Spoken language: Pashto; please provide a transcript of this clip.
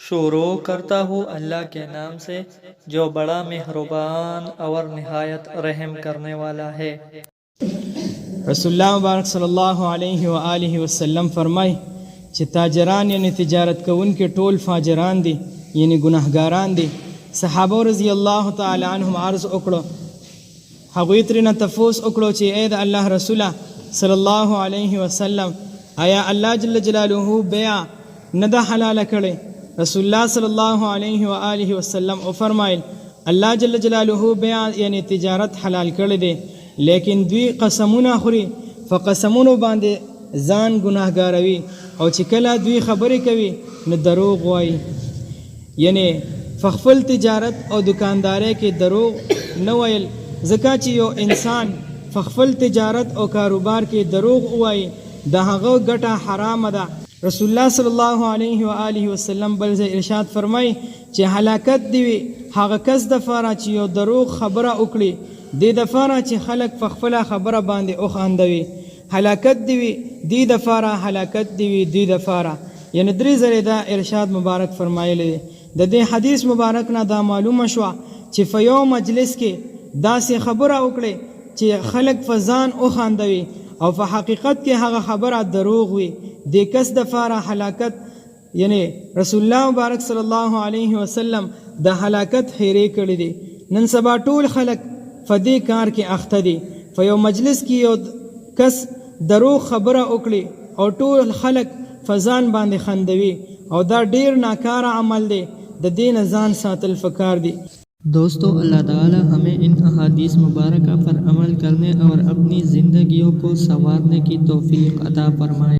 शुरू करता हूँ अल्लाह के नाम से जो बड़ा मेहरबान और निहायत रहम करने वाला है। रसूलुल्लाह मुबारक सल्लल्लाहु अलैहि व आलिहि वसल्लम फरमाई چې تاجران یعنی تجارت کوونکي ټول فاجران دي یعنی ګناهګاران دي. صحابه رضی الله تعالی عنهم عرض وکړو، هغوی ترېنه تپوس وکړو چې ای د الله رسوله صلی الله علیه وسلم آیا الله جل جلاله بیع نه ده حلاله کړې؟ رسول الله صلی الله علیه و آله وسلم وفرمایل الله جل جلاله بیع یعنی تجارت حلال کړی دی، لیکن دوی قسمونه خوري، فقسمونو باندې ځان ګناهګاروي، او چې کله دوی خبرې کوي نو دروغ وایي. یعنی فخفل تجارت او دکاندارۍ کې دروغ نه ویل، ځکه چې یو انسان فخفل تجارت او کاروبار کې دروغ وایي د هغه ګټه حرامه ده. رسول الله صلی الله علیه و آله وسلم بل ځای ارشاد فرمایي چې هلاکت دی وي هغه کس دپاره چې یو دروغ خبره وکړي، دې دپاره چې خلک په خپله خبره باندې وخاندوي. هلاکت دی وي دې دپاره، هلاکت دی وي دې دپاره. یعنی درې ځلې دا ارشاد مبارک فرمایلی دی. د دې حدیث مبارک نه دا معلومه شوه چې په یو مجلس کې داسې خبره وکړي چې خلک په ځان وخاندوي او په حقیقت کې هغه خبره دروغ وي، دې کس دپاره هلاکت، یعنی رسول الله مبارک صلی الله علیه وسلم د هلاکت هیرې کړي دي. نن سبا ټول خلک په دې کار کې اخته دي. په یو مجلس کې یو کس دروغ خبره وکړي او ټول خلک په ځان باندې خندوي، او دا ډیر ناکاره عمل دی، د دې نه ځان ساتل پکار دي. दोस्तों, अल्लाह ताला हमें इन अहादीस मुबारका पर अमल करने और अपनी ज़िंदगियों को संवारने की तौफीक अता फरमाए।